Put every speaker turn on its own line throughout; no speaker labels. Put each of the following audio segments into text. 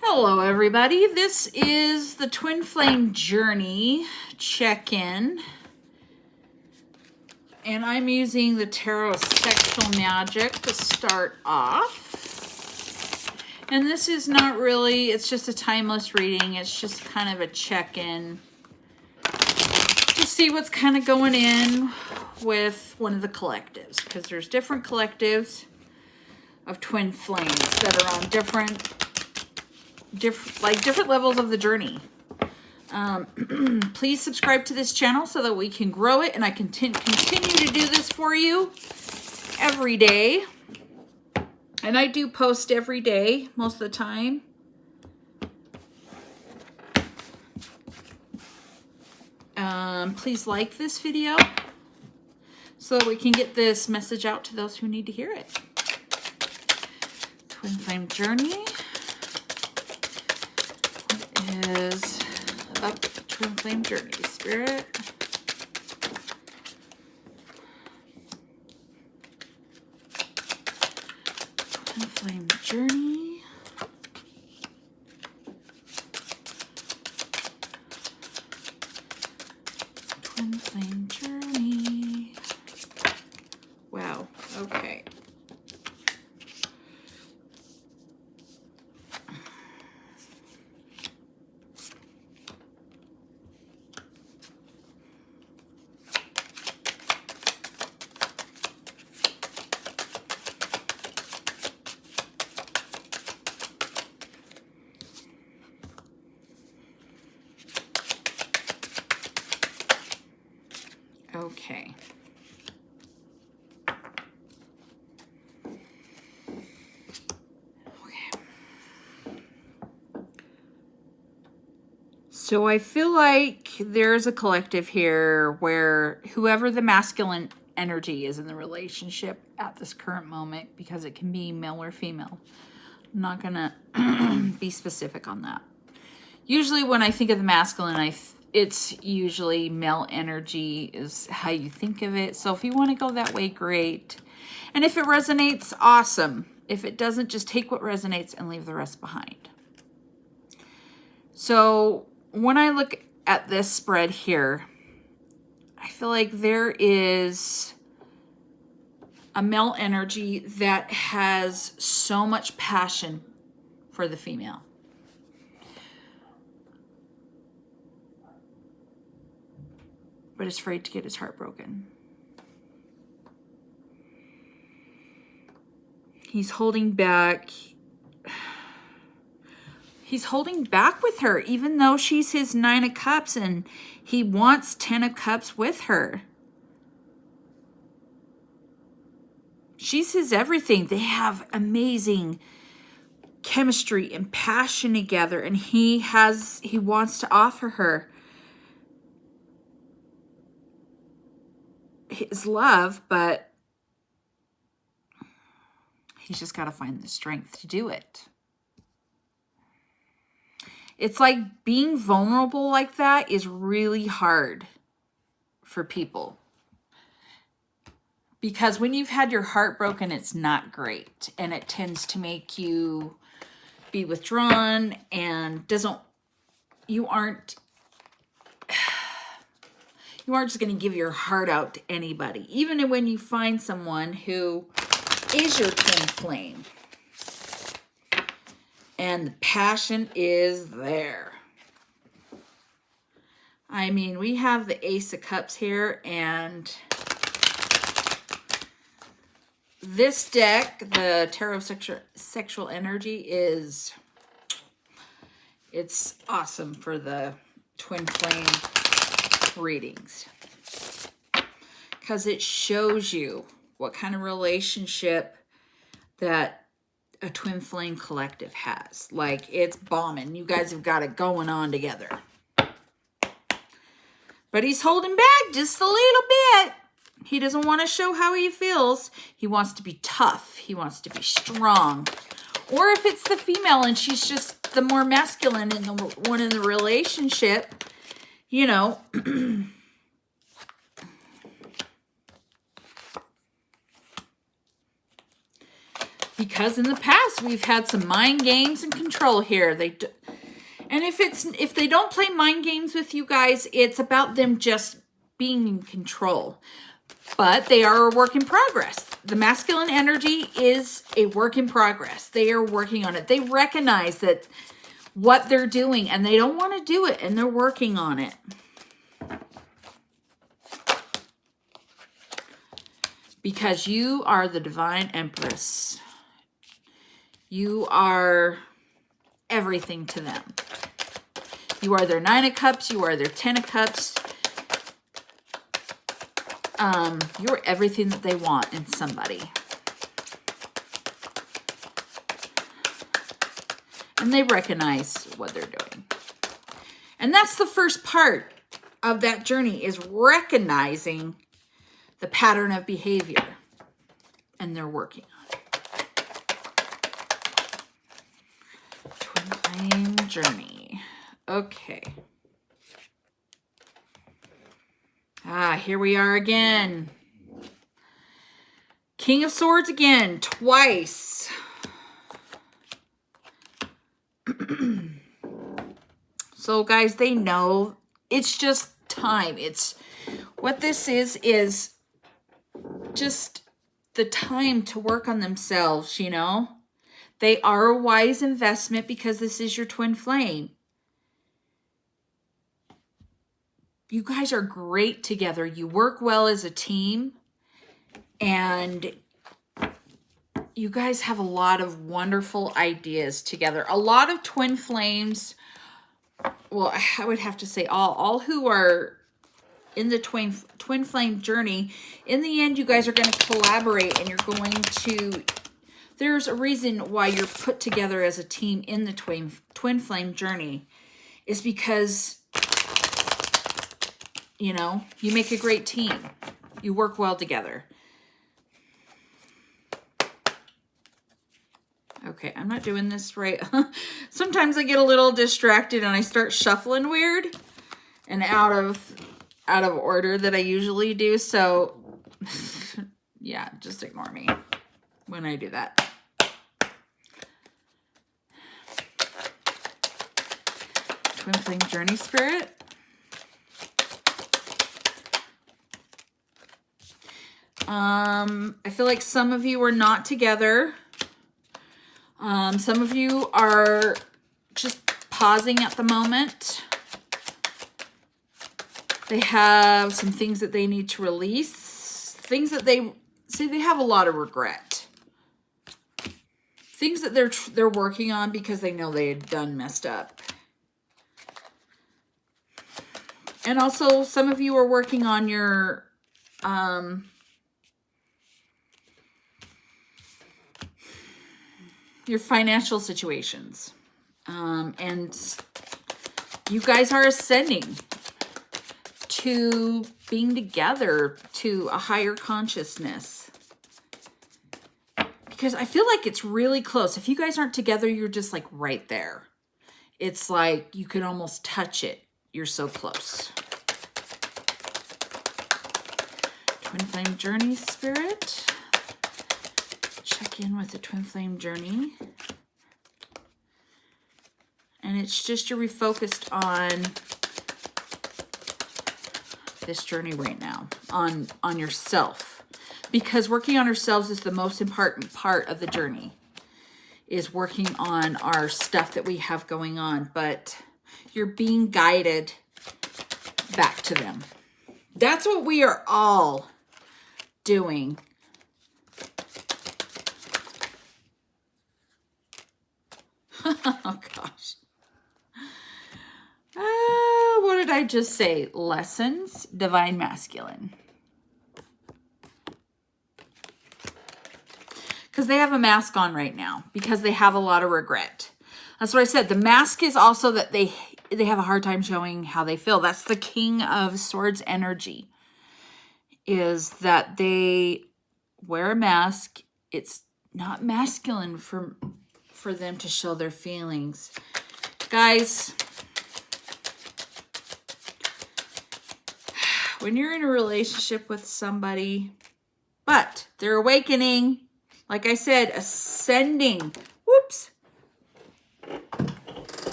Hello everybody, this is the Twin Flame Journey check-in, and I'm using the Tarot Sexual Magic to start off. And this is not really, it's just a timeless reading. It's just kind of a check-in to see what's kind of going in with one of the collectives, because there's different collectives of twin flames that are on different levels of the journey. Please subscribe to this channel so that we can grow it and I can continue to do this for you every day. And I do post every day most of the time. Please like this video so that we can get this message out to those who need to hear it. Twin Flame Journey. Is up Twin Flame Journey, Spirit. Twin Flame Journey. Twin Flame Journey. Wow, okay. Okay. So I feel like there's a collective here where whoever the masculine energy is in the relationship at this current moment, because it can be male or female. I'm not gonna be specific on that. Usually when I think of the masculine, it's usually male energy is how you think of it. So if you want to go that way, great. And if it resonates, awesome. If it doesn't, just take what resonates and leave the rest behind. So when I look at this spread here, I feel like there is a male energy that has so much passion for the female. But is afraid to get his heart broken. He's holding back. He's holding back with her, even though she's his 9 of Cups and he wants 10 of Cups with her. She's his everything. They have amazing chemistry and passion together, and he wants to offer her his love, but he's just got to find the strength to do it. It's like being vulnerable like that is really hard for people. Because when you've had your heart broken, it's not great. And it tends to make you be withdrawn and you aren't just going to give your heart out to anybody. Even when you find someone who is your twin flame. And the passion is there. I mean, we have the Ace of Cups here, and this deck, the Tarot Sexual Energy, it's awesome for the twin flame readings. Because it shows you what kind of relationship that a twin flame collective has. Like, it's bombing. You guys have got it going on together. But he's holding back just a little bit. He doesn't want to show how he feels. He wants to be tough. He wants to be strong. Or if it's the female and she's just the more masculine in the one in the relationship, you know, Because in the past, we've had some mind games and control here. And if they don't play mind games with you guys, it's about them just being in control. But they are a work in progress. The masculine energy is a work in progress. They are working on it. They recognize that what they're doing and they don't want to do it and they're working on it. Because you are the divine empress. You are everything to them. You are their 9 of cups. You are their 10 of cups. You're everything that they want in somebody. And they recognize what they're doing. And that's the first part of that journey, is recognizing the pattern of behavior. And they're working on it. Twin flame journey. Okay. Here we are again. King of Swords again, twice. So guys, they know it's just time. What this is just the time to work on themselves, you know. They are a wise investment because this is your twin flame. You guys are great together. You work well as a team. And you guys have a lot of wonderful ideas together. A lot of twin flames, well, I would have to say all who are in the twin flame journey, in the end, you guys are going to collaborate and you're going to, there's a reason why you're put together as a team in the twin flame journey, is because, you know, you make a great team. You work well together. Okay, I'm not doing this right. Sometimes I get a little distracted and I start shuffling weird and out of order that I usually do. So yeah, just ignore me when I do that. Twin flame journey spirit. I feel like some of you are not together. Some of you are just pausing at the moment. They have some things that they need to release. Things that they have a lot of regret. Things that they're working on because they know they had done messed up. And also some of you are working on your financial situations. And you guys are ascending to being together, to a higher consciousness. Because I feel like it's really close. If you guys aren't together, you're just like right there. It's like you can almost touch it. You're so close. Twin flame journey spirit. Check in with the twin flame journey. And it's just you're refocused on this journey right now, on yourself. Because working on ourselves is the most important part of the journey, is working on our stuff that we have going on. But you're being guided back to them. That's what we are all doing. Oh, gosh. What did I just say? Lessons, divine masculine. Because they have a mask on right now. Because they have a lot of regret. That's what I said. The mask is also that they have a hard time showing how they feel. That's the King of Swords energy. Is that they wear a mask. It's not masculine for them to show their feelings. Guys, when you're in a relationship with somebody, but they're awakening, Like I said, ascending. Whoops.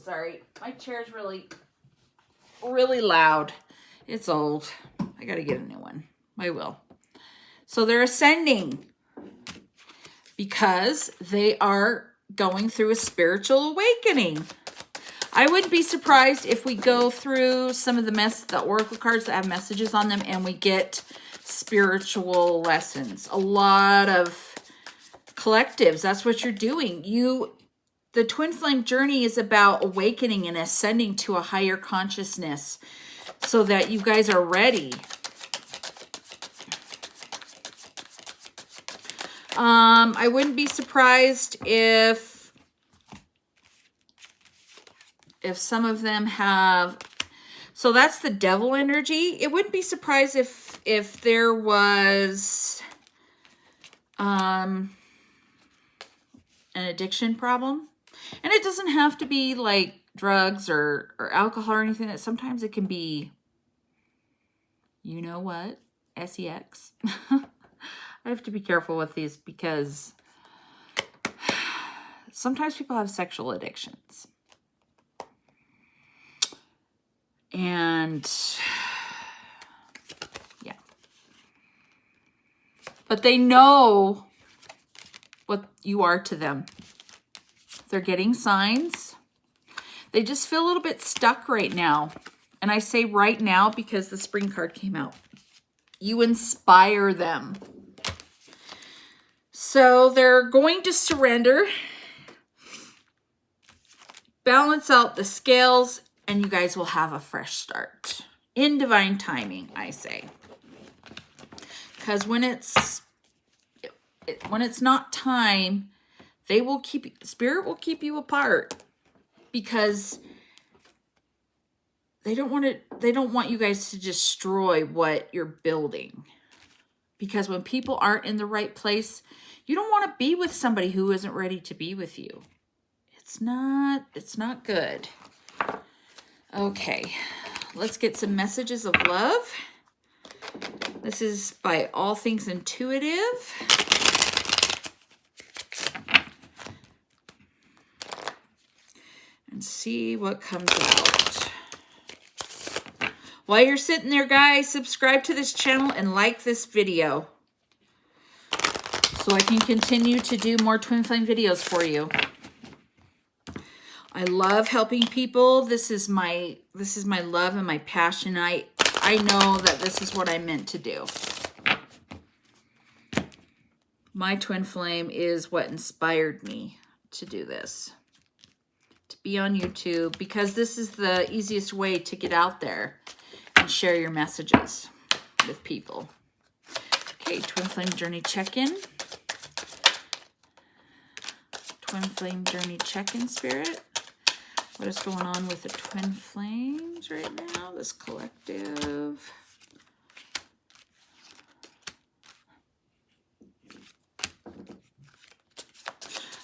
Sorry, my chair's really loud. It's old. I gotta get a new one. I will. So they're ascending because they are going through a spiritual awakening. I wouldn't be surprised if we go through some of the oracle cards that have messages on them and we get spiritual lessons. A lot of collectives, that's what you're doing. The twin flame journey is about awakening and ascending to a higher consciousness so that you guys are ready. I wouldn't be surprised if some of them have, so that's the devil energy. It wouldn't be surprised if there was an addiction problem. And it doesn't have to be like drugs or alcohol or anything. That sometimes it can be, you know what, sex. I have to be careful with these because sometimes people have sexual addictions. And yeah. But they know what you are to them. They're getting signs. They just feel a little bit stuck right now. And I say right now because the spring card came out. You inspire them. So they're going to surrender, balance out the scales, and you guys will have a fresh start. In divine timing, I say. Because when it's not time, Spirit will keep you apart. Because they don't want you guys to destroy what you're building. Because when people aren't in the right place, you don't want to be with somebody who isn't ready to be with you. It's not good. Okay, let's get some messages of love. This is by All Things Intuitive. And see what comes out. While you're sitting there, guys, subscribe to this channel and like this video so I can continue to do more twin flame videos for you. I love helping people. This is my love and my passion. I know that this is what I'm meant to do. My twin flame is what inspired me to do this. To be on YouTube, because this is the easiest way to get out there and share your messages with people. Okay, twin flame journey check-in. Twin flame journey check-in, Spirit. What is going on with the twin flames right now? This collective.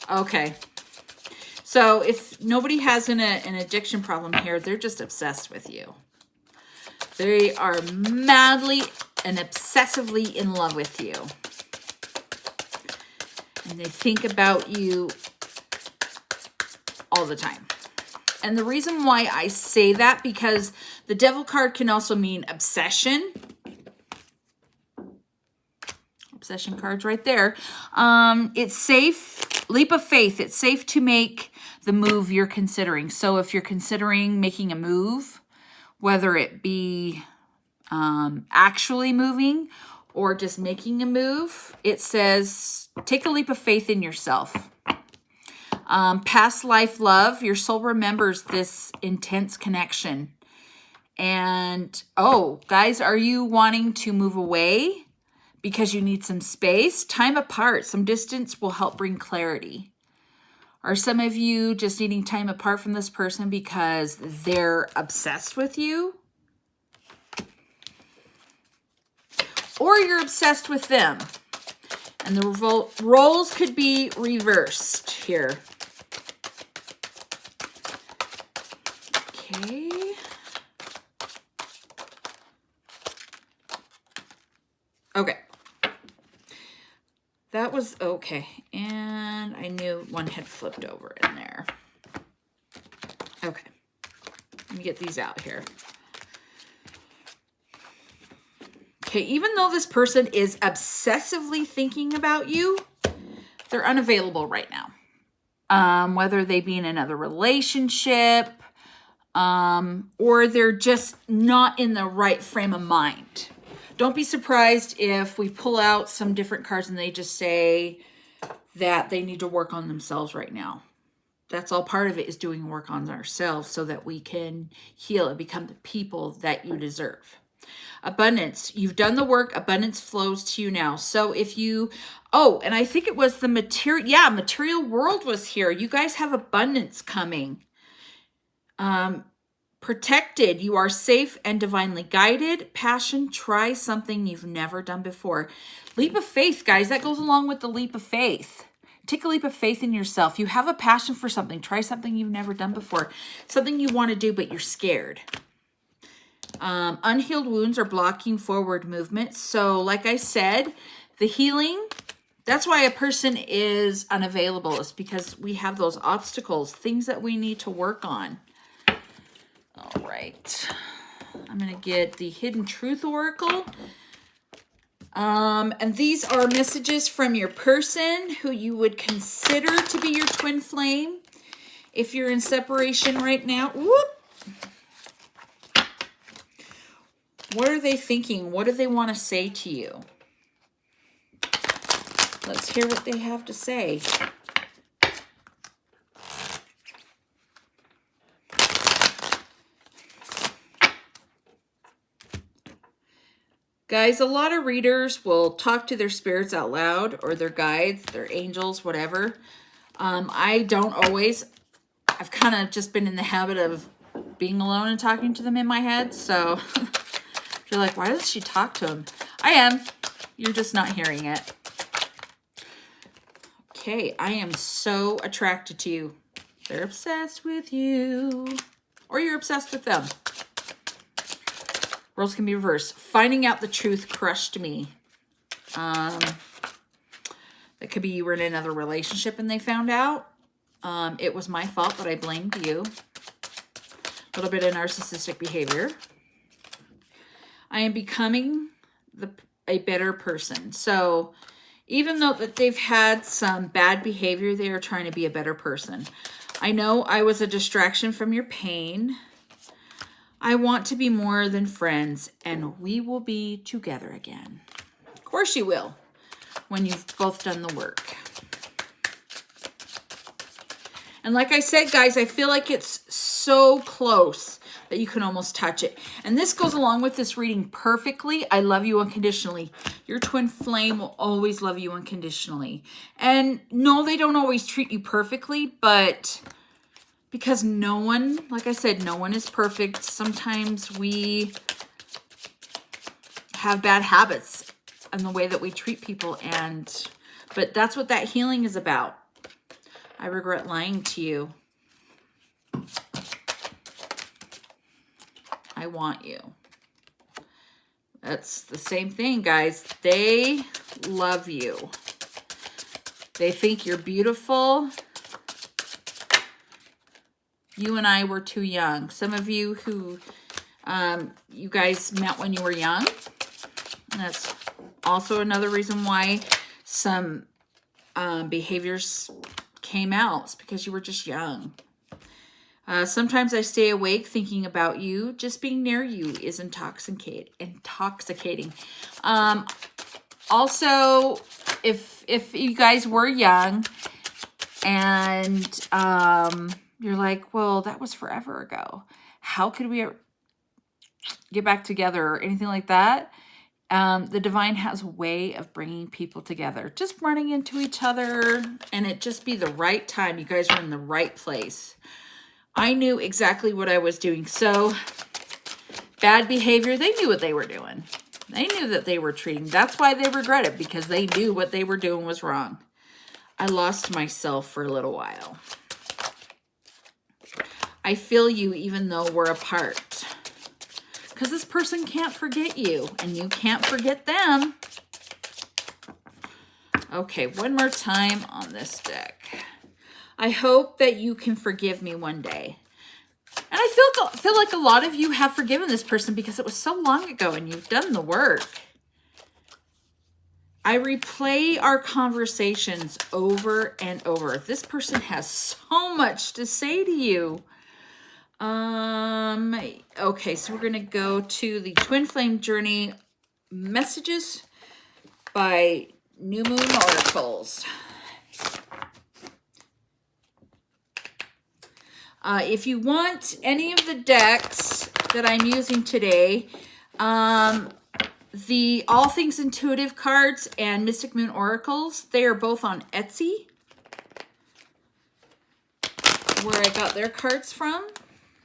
Okay. So if nobody has an addiction problem here, they're just obsessed with you. They are madly and obsessively in love with you. And they think about you all the time. And the reason why I say that, because the devil card can also mean obsession. Obsession cards right there. It's safe. Leap of faith. It's safe to make the move you're considering. So if you're considering making a move, whether it be actually moving or just making a move, it says take a leap of faith in yourself. Past life love, your soul remembers this intense connection. And, oh, guys, are you wanting to move away because you need some space? Time apart, some distance will help bring clarity. Are some of you just needing time apart from this person because they're obsessed with you? Or you're obsessed with them. And the roles could be reversed here. Okay. Okay. That was okay. And I knew one had flipped over in there. Okay. Let me get these out here. Okay, even though this person is obsessively thinking about you, they're unavailable right now. Whether they be in another relationship, or they're just not in the right frame of mind. Don't be surprised if we pull out some different cards and they just say that they need to work on themselves right now. That's all part of it, is doing work on ourselves so that we can heal and become the people that you deserve. Abundance. You've done the work. Abundance flows to you now. So if you, oh, and I think it was the material, yeah, material world was here. You guys have abundance coming. Protected. You are safe and divinely guided. Passion. Try something you've never done before. Leap of faith, guys. That goes along with the leap of faith. Take a leap of faith in yourself. You have a passion for something. Try something you've never done before. Something you want to do, but you're scared. Unhealed wounds are blocking forward movement. So like I said, the healing, that's why a person is unavailable, is because we have those obstacles, things that we need to work on. All right. I'm going to get the Hidden Truth Oracle. And these are messages from your person who you would consider to be your twin flame. If you're in separation right now, whoop. What are they thinking? What do they want to say to you? Let's hear what they have to say. Guys, a lot of readers will talk to their spirits out loud, or their guides, their angels, whatever. I don't always. I've kind of just been in the habit of being alone and talking to them in my head. So you're like, why does she talk to him? I am. You're just not hearing it. Okay, I am so attracted to you. They're obsessed with you. Or you're obsessed with them. Roles can be reversed. Finding out the truth crushed me. That could be you were in another relationship and they found out. It was my fault, but I blamed you. A little bit of narcissistic behavior. I am becoming a better person. So even though that they've had some bad behavior, they are trying to be a better person. I know I was a distraction from your pain. I want to be more than friends, and we will be together again. Of course you will, when you've both done the work. And like I said, guys, I feel like it's so close that you can almost touch it. And this goes along with this reading perfectly. I love you unconditionally. Your twin flame will always love you unconditionally. And no, they don't always treat you perfectly, but because no one, like I said, no one is perfect. Sometimes we have bad habits in the way that we treat people, but that's what that healing is about. I regret lying to you. I want you. That's the same thing, guys. They love you. They think you're beautiful. You and I were too young. Some of you who you guys met when you were young. And that's also another reason why some behaviors came out. It's because you were just young. Sometimes I stay awake thinking about you. Just being near you is intoxicating. Also, if you guys were young and you're like, well, that was forever ago. How could we get back together or anything like that? The divine has a way of bringing people together. Just running into each other and it just be the right time. You guys are in the right place. I knew exactly what I was doing. So bad behavior, they knew what they were doing. They knew that they were treating. That's why they regret it, because they knew what they were doing was wrong. I lost myself for a little while. I feel you even though we're apart. Because this person can't forget you and you can't forget them. Okay, one more time on this deck. I hope that you can forgive me one day. And I feel like a lot of you have forgiven this person because it was so long ago and you've done the work. I replay our conversations over and over. This person has so much to say to you. Okay, so we're going to go to the Twin Flame Journey messages by New Moon Oracles. If you want any of the decks that I'm using today, the All Things Intuitive cards and Mystic Moon Oracles, they are both on Etsy, where I got their cards from.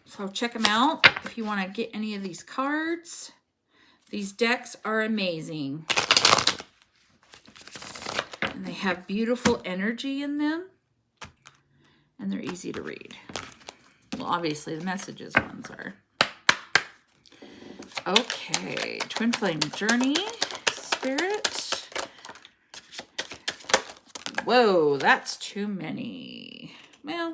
So check them out if you want to get any of these cards. These decks are amazing. And they have beautiful energy in them. And they're easy to read. Well, obviously the messages ones are. Okay, Twin Flame Journey, Spirit. Whoa, that's too many. Well,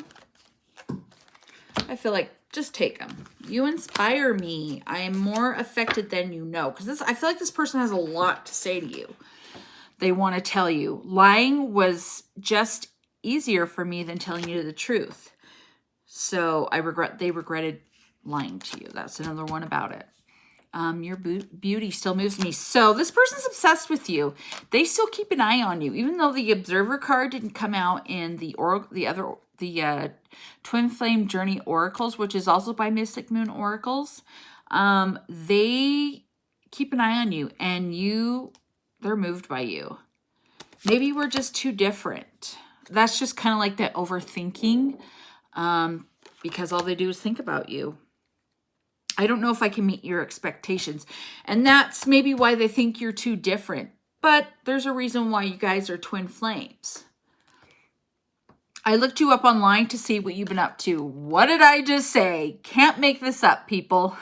I feel like just take them. You inspire me. I am more affected than you know. Because I feel like this person has a lot to say to you. They want to tell you. Lying was just easier for me than telling you the truth. So they regretted lying to you. That's another one about it. Your beauty still moves me. So this person's obsessed with you. They still keep an eye on you, even though the Observer card didn't come out in the Twin Flame Journey Oracles, which is also by Mystic Moon Oracles. They keep an eye on you, and they're moved by you. Maybe we're just too different. That's just kind of like that overthinking, because all they do is think about you. I don't know if I can meet your expectations. And that's maybe why they think you're too different. But there's a reason why you guys are twin flames. I looked you up online to see what you've been up to. What did I just say? Can't make this up, people.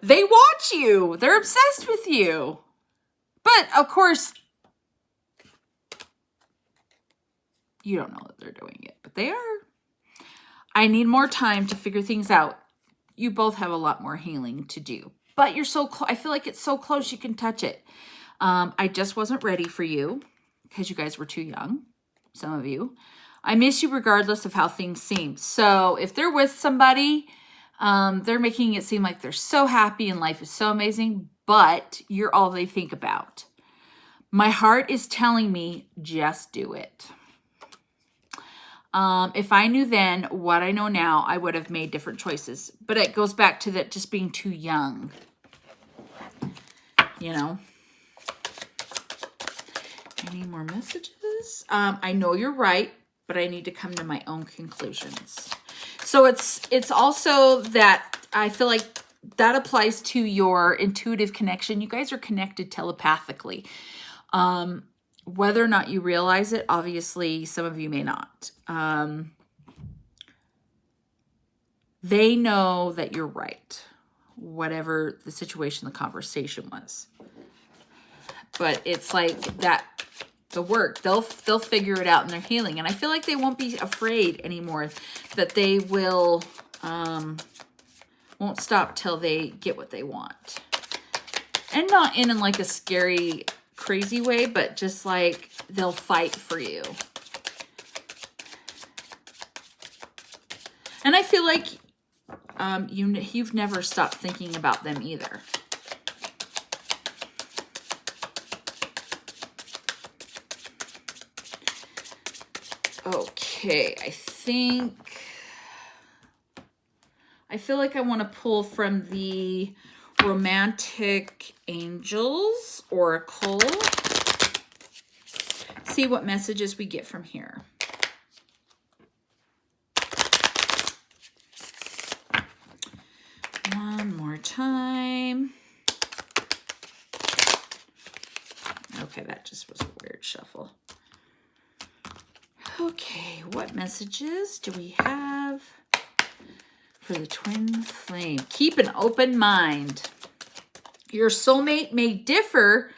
They watch you. They're obsessed with you. But, of course, you don't know that they're doing it. But they are. I need more time to figure things out. You both have a lot more healing to do. But you're so close. I feel like it's so close you can touch it. I just wasn't ready for you because you guys were too young. Some of you. I miss you regardless of how things seem. So if they're with somebody, they're making it seem like they're so happy and life is so amazing, but you're all they think about. My heart is telling me, just do it. If I knew then what I know now, I would have made different choices. But it goes back to that just being too young. You know? Any more messages? I know you're right, but I need to come to my own conclusions. So it's also that I feel like that applies to your intuitive connection. You guys are connected telepathically. Whether or not you realize it, obviously, some of you may not. They know that you're right, whatever the situation, the conversation was. But it's like that, the work, they'll figure it out in their healing. And I feel like they won't be afraid anymore, that they won't stop till they get what they want. And not in like a scary, crazy way, but just like they'll fight for you. And I feel like you've never stopped thinking about them either. Okay, I feel like I want to pull from the Romantic Angels Oracle. See what messages we get from here. One more time. Okay, that just was a weird shuffle. Okay, what messages do we have for the twin flame? Keep an open mind. Your soulmate may differ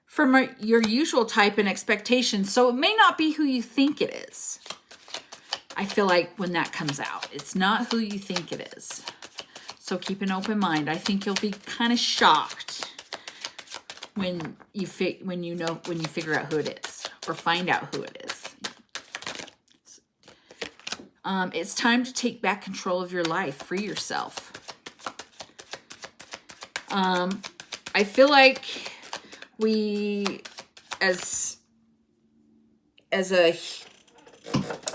from your usual type and expectations. So it may not be who you think it is. I feel like when that comes out, it's not who you think it is. So keep an open mind. I think you'll be kind of shocked when you figure out who it is or find out who it is. It's time to take back control of your life. Free yourself. I feel like we, as a,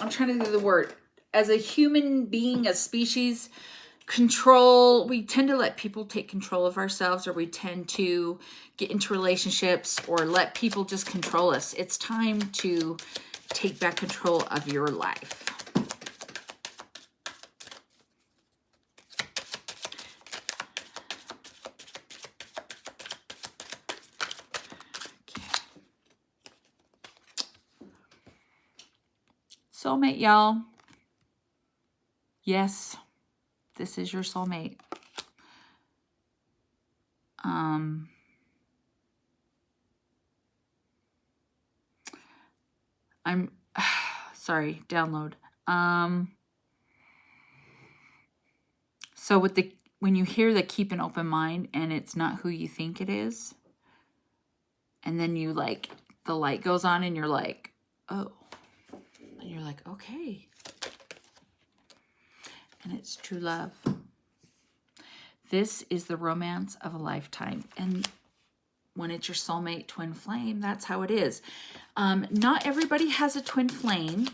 I'm trying to think of the word, as a human being, a species, we tend to let people take control of ourselves, or we tend to get into relationships or let people just control us. It's time to take back control of your life. Soulmate, y'all. Yes, this is your soulmate. I'm sorry, download. So when you hear the keep an open mind and it's not who you think it is, and then you like, the light goes on and you're like, oh. And you're like, okay. And it's true love. This is the romance of a lifetime. And when it's your soulmate twin flame, that's how it is. Not everybody has a twin flame.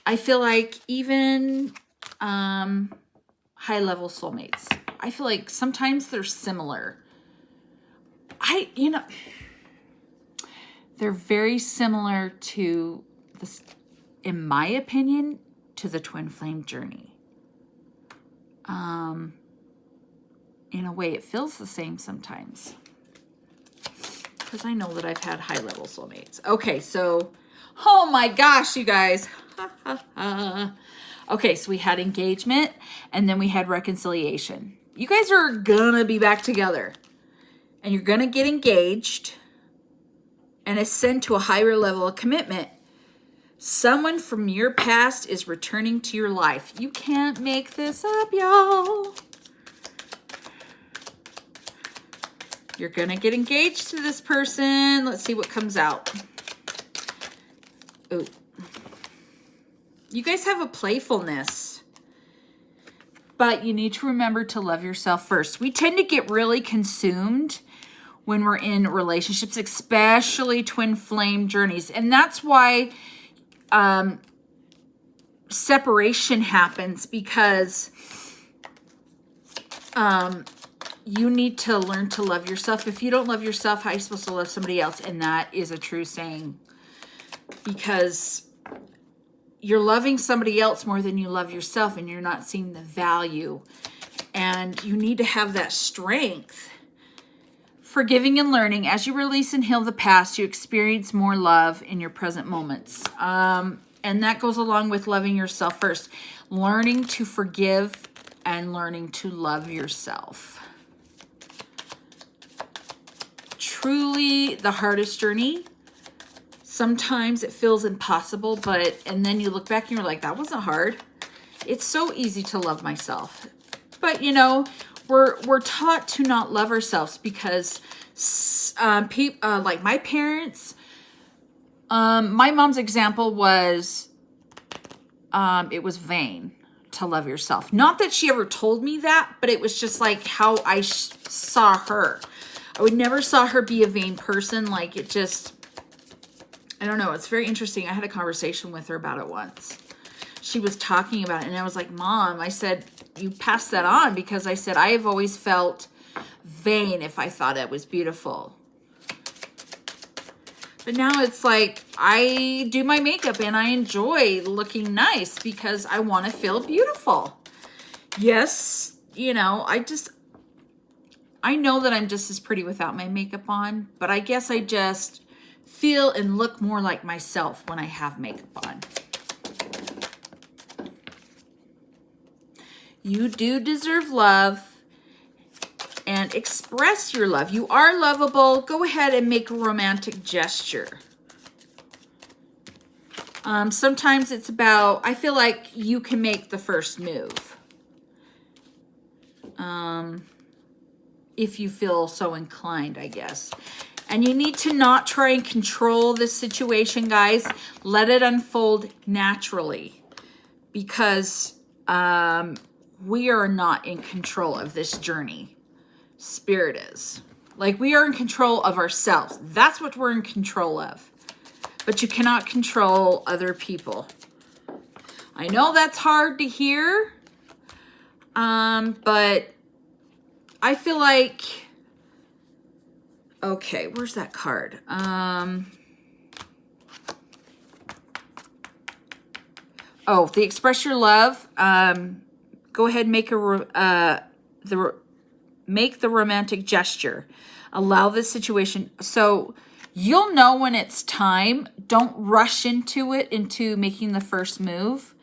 I feel like even high-level soulmates, I feel like sometimes they're similar. They're very similar to this, in my opinion, to the twin flame journey. In a way, it feels the same sometimes. Because I know that I've had high-level soulmates. Okay, so, oh my gosh, you guys. Okay, so we had engagement, and then we had reconciliation. You guys are gonna be back together. And you're gonna get engaged and ascend to a higher level of commitment. Someone from your past is returning to your life. You can't make this up, y'all. You're going to get engaged to this person. Let's see what comes out. Oh. You guys have a playfulness. But you need to remember to love yourself first. We tend to get really consumed when we're in relationships, especially twin flame journeys. And that's why separation happens, because you need to learn to love yourself. If you don't love yourself, how are you supposed to love somebody else? And that is a true saying, because you're loving somebody else more than you love yourself, and you're not seeing the value. And you need to have that strength. Forgiving and learning. As you release and heal the past, you experience more love in your present moments. And that goes along with loving yourself first. Learning to forgive and learning to love yourself. Truly the hardest journey. Sometimes it feels impossible, and then you look back and you're like, that wasn't hard. It's so easy to love myself. But we're taught to not love ourselves because like my parents, my mom's example was, it was vain to love yourself. Not that she ever told me that, but it was just like how I saw her. I would never saw her be a vain person. Like it just, I don't know. It's very interesting. I had a conversation with her about it once. She was talking about it and I was like, Mom, I said, you passed that on, because I said, I have always felt vain if I thought it was beautiful. But now it's like, I do my makeup and I enjoy looking nice because I want to feel beautiful. Yes, I know that I'm just as pretty without my makeup on, but I guess I just feel and look more like myself when I have makeup on. You do deserve love, and express your love. You are lovable. Go ahead and make a romantic gesture. Sometimes it's about, I feel like you can make the first move. If you feel so inclined, I guess. And you need to not try and control this situation, guys. Let it unfold naturally. Because we are not in control of this journey. Spirit is. Like, we are in control of ourselves. That's what we're in control of. But you cannot control other people. I know that's hard to hear. But I feel like, okay, where's that card? Oh, the express your love. Go ahead and make make the romantic gesture. Allow this situation. So you'll know when it's time. Don't rush into making the first move.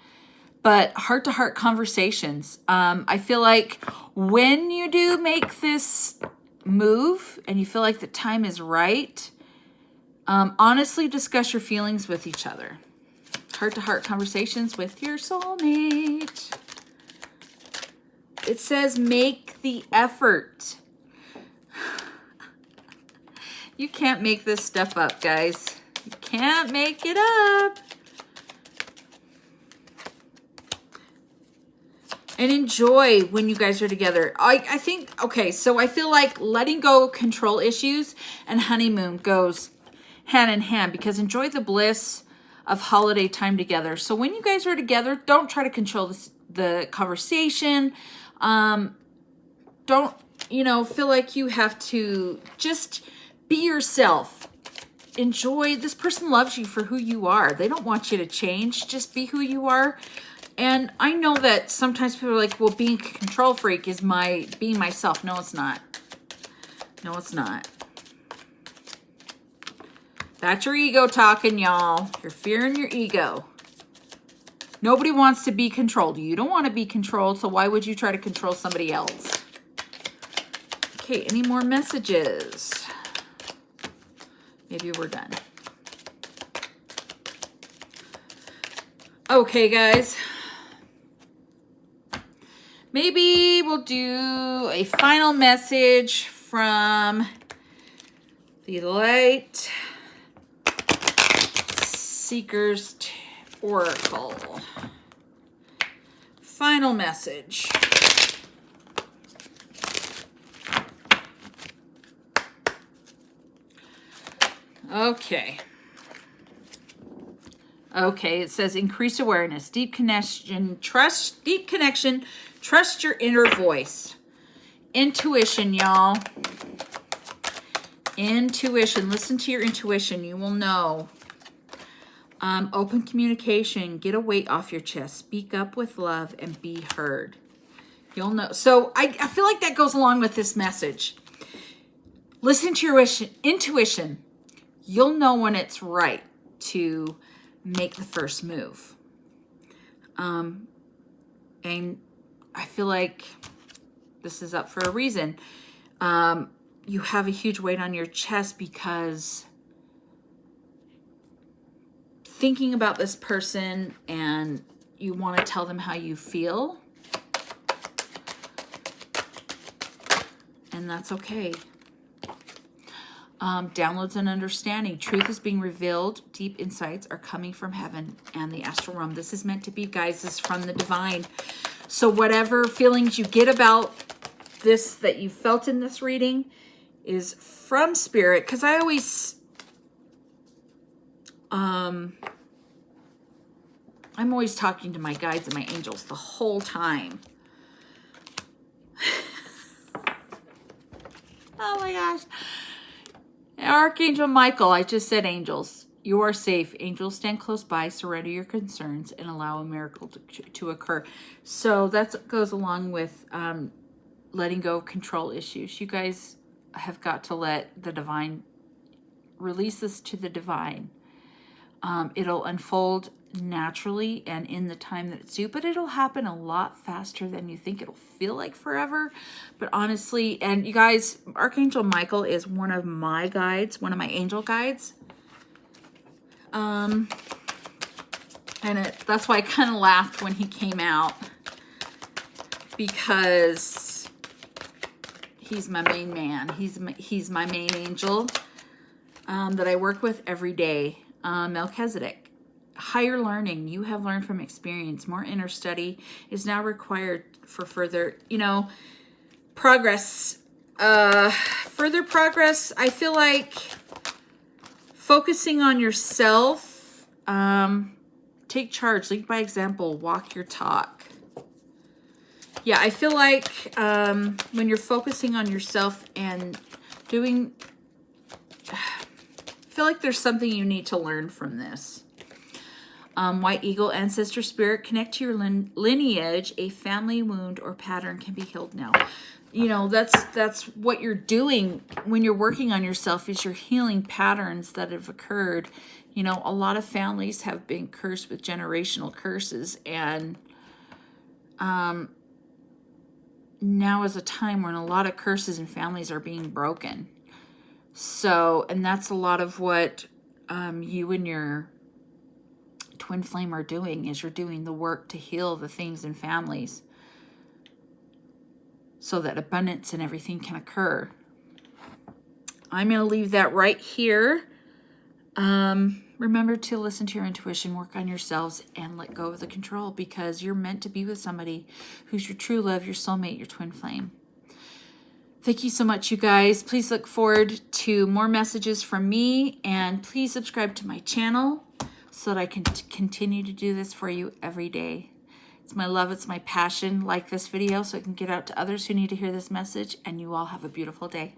But heart-to-heart conversations. I feel like when you do make this move and you feel like the time is right, honestly discuss your feelings with each other. Heart-to-heart conversations with your soulmate. It says make the effort. You can't make this stuff up, guys. You can't make it up. And enjoy when you guys are together. I think, okay, so I feel like letting go of control issues and honeymoon goes hand in hand, because enjoy the bliss of holiday time together. So when you guys are together, don't try to control the conversation. Don't, feel like you have to, just be yourself. Enjoy. This person loves you for who you are. They don't want you to change. Just be who you are. And I know that sometimes people are like, well, being a control freak is being myself. No, it's not. No, it's not. That's your ego talking, y'all. You're fearing your ego. Nobody wants to be controlled. You don't want to be controlled, so why would you try to control somebody else? Okay, any more messages? Maybe we're done. Okay, guys. Maybe we'll do a final message from the Light Seekers Oracle. Final message. Okay. Okay, it says increase awareness, deep connection, trust your inner voice. Intuition, y'all. Intuition. Listen to your intuition. You will know. Open communication. Get a weight off your chest. Speak up with love and be heard. You'll know. So I feel like that goes along with this message. Listen to your intuition. You'll know when it's right to make the first move. And I feel like this is up for a reason. You have a huge weight on your chest because thinking about this person and you want to tell them how you feel. And that's okay. Downloads and understanding. Truth is being revealed. Deep insights are coming from heaven and the astral realm. This is meant to be, guys. This is from the divine. So whatever feelings you get about this that you felt in this reading is from spirit. Because I always, I'm always talking to my guides and my angels the whole time. Oh my gosh. Archangel Michael, I just said angels. You are safe. Angels stand close by, surrender your concerns, and allow a miracle to occur. So that goes along with letting go of control issues. You guys have got to let the divine, release this to the divine. It'll unfold naturally and in the time that it's due, but it'll happen a lot faster than you think. It'll feel like forever, but honestly, and you guys, Archangel Michael is one of my guides, one of my angel guides. And that's why I kind of laughed when he came out, because he's my main man. He's my main angel that I work with every day. Melchizedek. Higher learning. You have learned from experience. More inner study is now required for further, progress. Further progress. I feel like focusing on yourself. Take charge. Lead by example. Walk your talk. Yeah, I feel like when you're focusing on yourself and doing... I feel like there's something you need to learn from this. White Eagle, ancestor spirit, connect to your lineage. A family wound or pattern can be healed now. That's what you're doing when you're working on yourself, is you're healing patterns that have occurred. A lot of families have been cursed with generational curses, and now is a time when a lot of curses in families are being broken. So, and that's a lot of what you and your twin flame are doing, is you're doing the work to heal the things in families so that abundance and everything can occur. I'm going to leave that right here. Remember to listen to your intuition, work on yourselves, and let go of the control, because you're meant to be with somebody who's your true love, your soulmate, your twin flame. Thank you so much, you guys. Please look forward to more messages from me, and please subscribe to my channel so that I can continue to do this for you every day. It's my love, it's my passion. Like this video so it can get out to others who need to hear this message, and you all have a beautiful day.